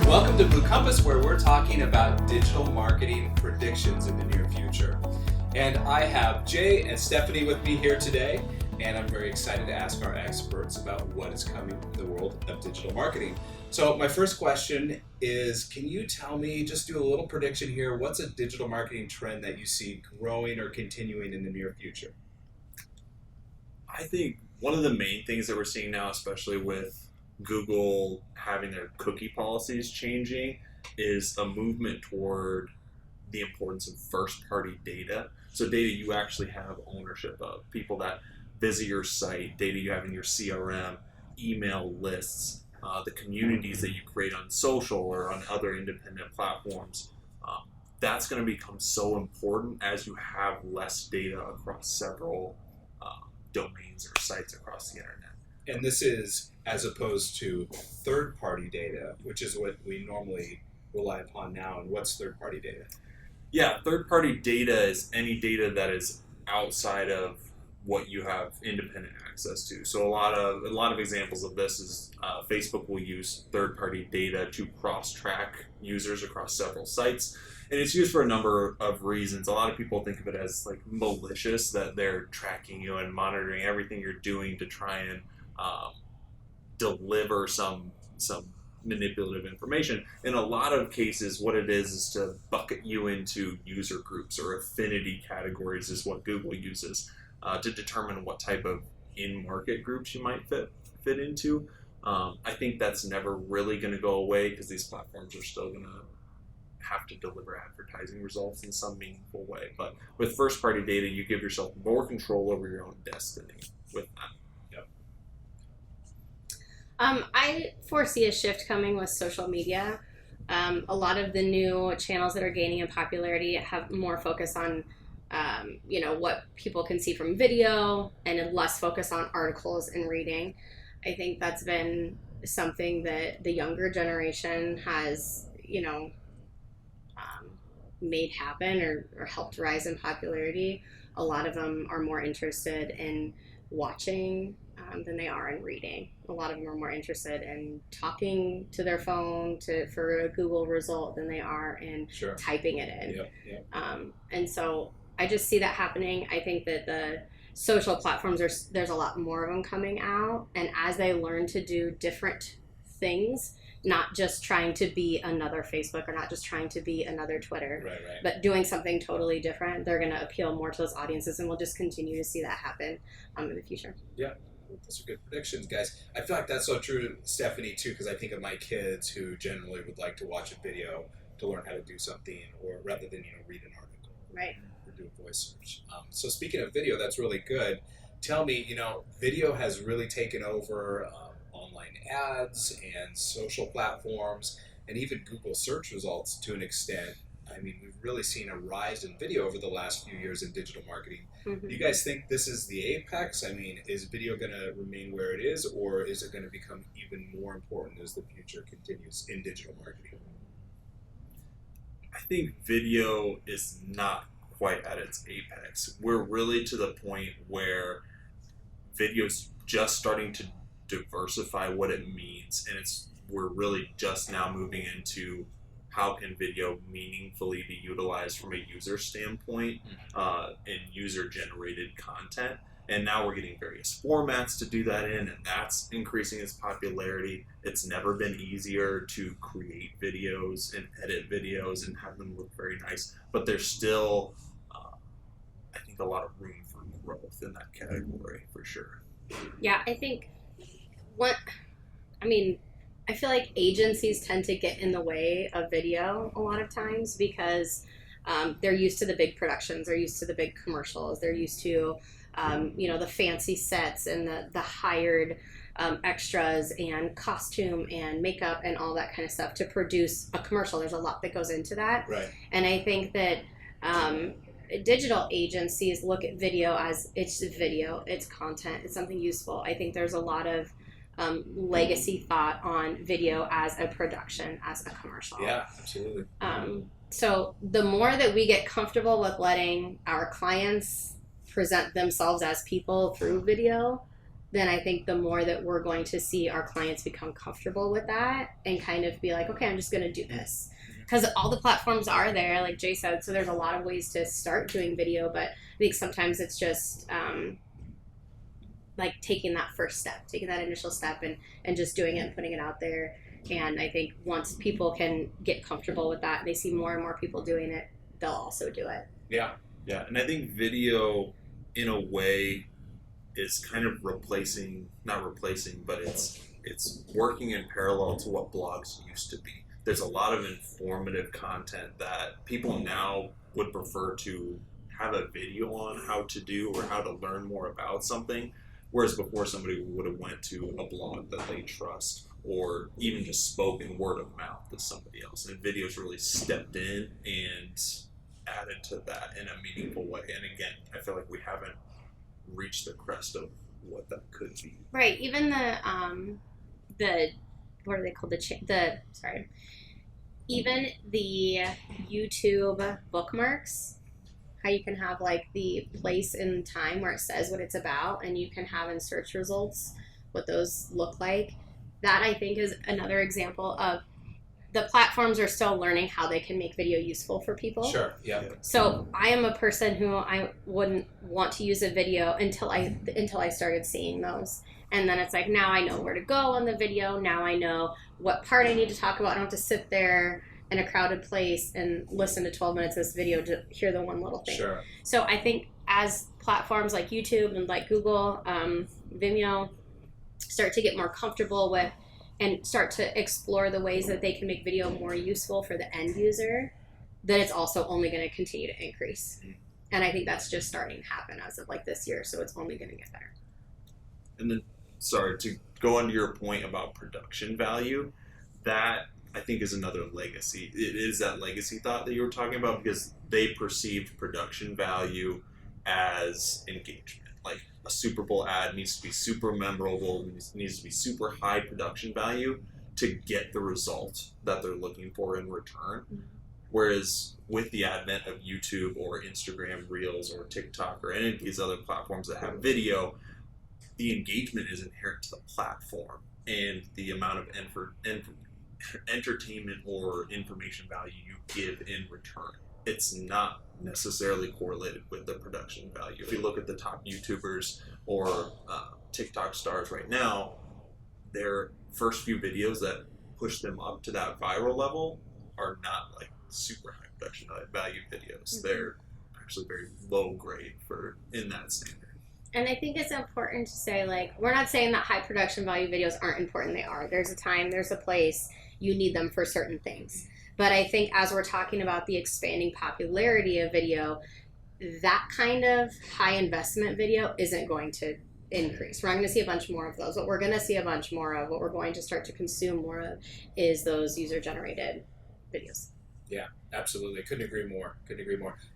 Welcome to Blue Compass, where we're talking about digital marketing predictions in the near future. And I have Jay and Stephanie with me here today, and I'm very excited to ask our experts about what is coming in the world of digital marketing. So my first question is, can you tell me, just do a little prediction here, what's a digital marketing trend that you see growing or continuing in the near future? I think one of the main things that we're seeing now, especially with Google having their cookie policies changing, is a movement toward the importance of first-party data. So data you actually have ownership of, people that visit your site, data you have in your CRM, email lists, the communities that you create on social or on other independent platforms. That's going to become so important as you have less data across several domains or sites across the internet. And this is as opposed to third-party data, which is what we normally rely upon now. And what's third-party data? Yeah, third-party data is any data that is outside of what you have independent access to. So a lot of examples of this is Facebook will use third-party data to cross-track users across several sites. And it's used for a number of reasons. A lot of people think of it as like malicious, that they're tracking you and monitoring everything you're doing to try and deliver some manipulative information. In a lot of cases, what it is to bucket you into user groups or affinity categories is what Google uses to determine what type of in-market groups you might fit into. I think that's never really going to go away because these platforms are still going to have to deliver advertising results in some meaningful way. But with first-party data, you give yourself more control over your own destiny with that. I foresee a shift coming with social media. A lot of the new channels that are gaining in popularity have more focus on, what people can see from video and less focus on articles and reading. I think that's been something that the younger generation has, made happen or helped rise in popularity. A lot of them are more interested in watching than they are in reading. A lot of them are more interested in talking to their phone for a Google result than they are in typing it in. Yep. And so I just see that happening. I think that the social platforms, there's a lot more of them coming out, and as they learn to do different things, not just trying to be another Facebook or not just trying to be another Twitter, right. but doing something totally different, they're going to appeal more to those audiences, and we'll just continue to see that happen in the future. Yeah, those are good predictions, guys. I feel like that's so true, Stephanie, too, because I think of my kids who generally would like to watch a video to learn how to do something, or rather than read an article, right, or do a voice search. So speaking of video, that's really good. Tell me, video has really taken over online ads and social platforms and even Google search results to an extent. I mean, we've really seen a rise in video over the last few years in digital marketing. Mm-hmm. Do you guys think this is the apex? I mean, is video going to remain where it is, or is it going to become even more important as the future continues in digital marketing? I think video is not quite at its apex. We're really to the point where video's just starting to diversify what it means, and we're really just now moving into how can video meaningfully be utilized from a user standpoint in user-generated content. And now we're getting various formats to do that in, and that's increasing its popularity. It's never been easier to create videos and edit videos and have them look very nice, but there's still, I think, a lot of room for growth in that category for sure. Yeah, I think I feel like agencies tend to get in the way of video a lot of times because they're used to the big productions, they're used to the big commercials, they're used to the fancy sets and the hired extras and costume and makeup and all that kind of stuff to produce a commercial. There's a lot that goes into that. Right. And I think that digital agencies look at video as it's video, it's content, it's something useful. I think there's a lot of legacy thought on video as a production, as a commercial. Yeah, absolutely. So the more that we get comfortable with letting our clients present themselves as people through video, then I think the more that we're going to see our clients become comfortable with that and kind of be like, okay, I'm just going to do this. Because all the platforms are there, like Jay said, so there's a lot of ways to start doing video, but I think sometimes it's just like taking that first step, taking that initial step and just doing it and putting it out there. And I think once people can get comfortable with that, they see more and more people doing it, they'll also do it. Yeah. Yeah, and I think video, in a way, is kind of not replacing, but it's working in parallel to what blogs used to be. There's a lot of informative content that people now would prefer to have a video on how to do or how to learn more about something, whereas before somebody would have went to a blog that they trust or even just spoken word of mouth to somebody else. And videos really stepped in and added to that in a meaningful way. And again, I feel like we haven't reached the crest of what that could be. Right. Even the what are they called? Even the YouTube bookmarks, how you can have like the place in time where it says what it's about, and you can have in search results what those look like. That I think is another example of the platforms are still learning how they can make video useful for people. Sure. Yeah. So I am a person who I wouldn't want to use a video until I started seeing those. And then it's like, now I know where to go on the video. Now I know what part I need to talk about. I don't have to sit there in a crowded place and listen to 12 minutes of this video to hear the one little thing. Sure. So I think as platforms like YouTube and like Google, Vimeo start to get more comfortable with and start to explore the ways that they can make video more useful for the end user, then it's also only going to continue to increase. And I think that's just starting to happen as of like this year, so it's only going to get better. And then, sorry, to go on to your point about production value, that I think is another legacy. It is that legacy thought that you were talking about, because they perceived production value as engagement. Like a Super Bowl ad needs to be super memorable, needs to be super high production value to get the result that they're looking for in return. Whereas with the advent of YouTube or Instagram Reels or TikTok or any of these other platforms that have video, the engagement is inherent to the platform, and the amount of entertainment or information value you give in return, it's not necessarily correlated with the production value. If you look at the top YouTubers or TikTok stars right now, their first few videos that push them up to that viral level are not like super high production value videos. They're actually very low grade for in that standard. And I think it's important to say, like, we're not saying that high production value videos aren't important. They are. There's a time, there's a place, you need them for certain things. But I think as we're talking about the expanding popularity of video, that kind of high investment video isn't going to increase. We're not going to see a bunch more of those. What we're going to see a bunch more of, what we're going to start to consume more of, is those user-generated videos. Yeah, absolutely. Couldn't agree more.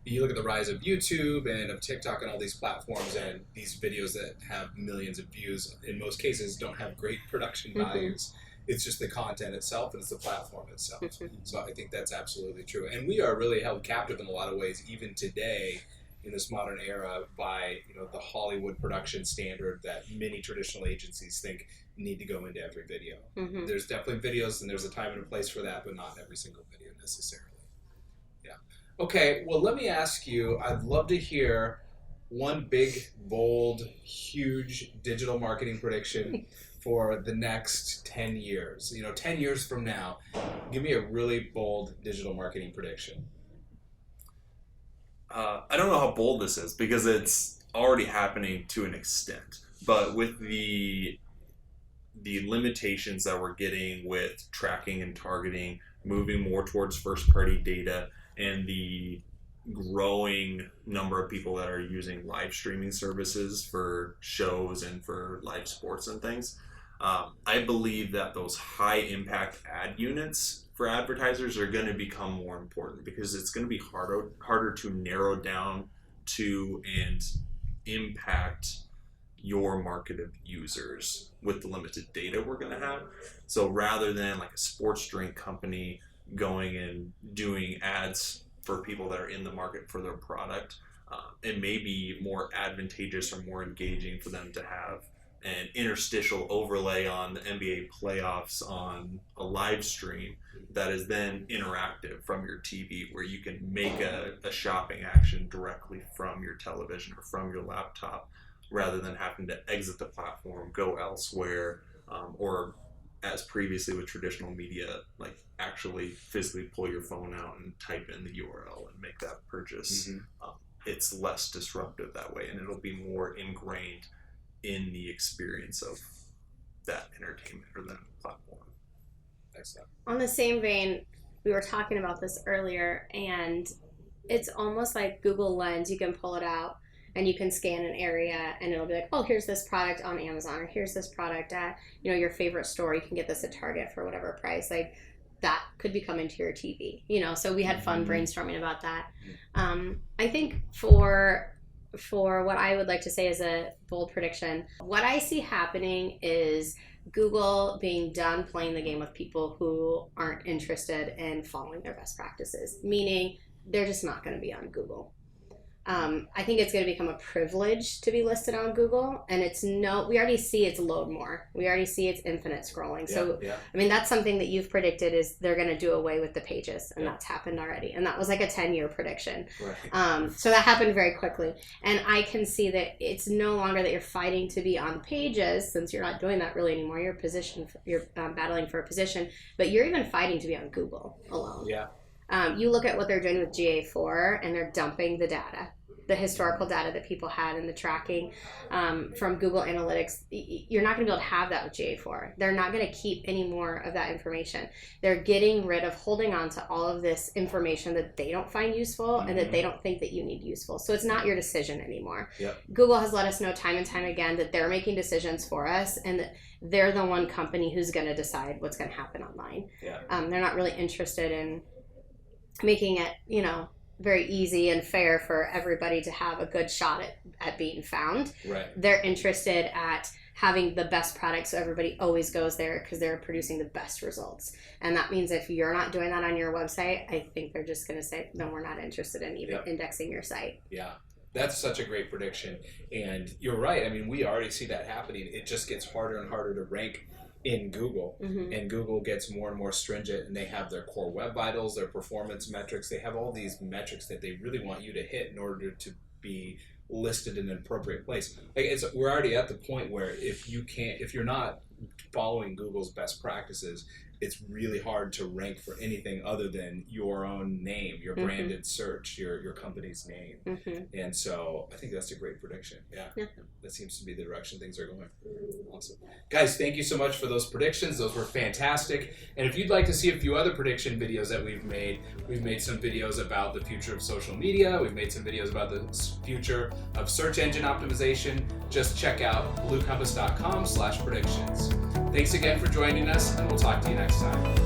You look at the rise of YouTube and of TikTok and all these platforms, and these videos that have millions of views, in most cases, don't have great production values. It's just the content itself, and it's the platform itself. So I think that's absolutely true. And we are really held captive in a lot of ways, even today, in this modern era, by the Hollywood production standard that many traditional agencies think need to go into every video. There's definitely videos, and there's a time and a place for that, but not every single video necessarily. Yeah. Okay, well, let me ask you, I'd love to hear one big, bold, huge digital marketing prediction for the next 10 years. 10 years from now, give me a really bold digital marketing prediction. I don't know how bold this is because it's already happening to an extent, but with the limitations that we're getting with tracking and targeting, moving more towards first-party data, and the growing number of people that are using live streaming services for shows and for live sports and things, I believe that those high-impact ad units for advertisers are going to become more important, because it's going to be harder to narrow down to and impact your market of users with the limited data we're going to have. So rather than like a sports drink company going and doing ads for people that are in the market for their product, it may be more advantageous or more engaging for them to have an interstitial overlay on the NBA playoffs on a live stream that is then interactive from your TV, where you can make a shopping action directly from your television or from your laptop, rather than having to exit the platform, go elsewhere, or as previously with traditional media, like actually physically pull your phone out and type in the URL and make that purchase. It's less disruptive that way, and it'll be more ingrained in the experience of that entertainment or that platform. Excellent. On the same vein, we were talking about this earlier, and it's almost like Google Lens. You can pull it out and you can scan an area and it'll be like, oh, here's this product on Amazon, or here's this product at, you know, your favorite store. You can get this at Target for whatever price. Like, that could be coming to your TV, you know. So we had fun brainstorming about that. I think for what I would like to say is a bold prediction, what I see happening is Google being done playing the game with people who aren't interested in following their best practices, meaning they're just not going to be on Google. I think it's going to become a privilege to be listed on Google, and we already see it's load more. We already see it's infinite scrolling. So, I mean, that's something that you've predicted is they're going to do away with the pages, and that's happened already. And that was like a 10-year prediction. Right. So that happened very quickly. And I can see that it's no longer that you're fighting to be on pages, since you're not doing that really anymore. You're battling for a position, but you're even fighting to be on Google alone. Yeah. You look at what they're doing with GA4, and they're dumping the data, the historical data that people had in the tracking from Google Analytics. You're not going to be able to have that with GA4. They're not going to keep any more of that information. They're getting rid of holding on to all of this information that they don't find useful and that they don't think that you need useful. So it's not your decision anymore. Google has let us know time and time again that they're making decisions for us, and that they're the one company who's going to decide what's going to happen online. They're not really interested in making it, you know, very easy and fair for everybody to have a good shot at being found. Right. They're interested at having the best product, so everybody always goes there because they're producing the best results. And that means if you're not doing that on your website, I think they're just going to say, no, we're not interested in even indexing your site. Yeah. That's such a great prediction. And you're right. I mean, we already see that happening. It just gets harder and harder to rank in Google, and Google gets more and more stringent, and they have their core web vitals, their performance metrics. They have all these metrics that they really want you to hit in order to be listed in an appropriate place. Like, we're already at the point where if you're not following Google's best practices, it's really hard to rank for anything other than your own name, your branded search, your company's name. And so I think that's a great prediction. Yeah. That seems to be the direction things are going. Awesome. Guys, thank you so much for those predictions. Those were fantastic. And if you'd like to see a few other prediction videos that we've made some videos about the future of social media. We've made some videos about the future of search engine optimization. Just check out bluecompass.com/predictions. Thanks again for joining us, and we'll talk to you next time.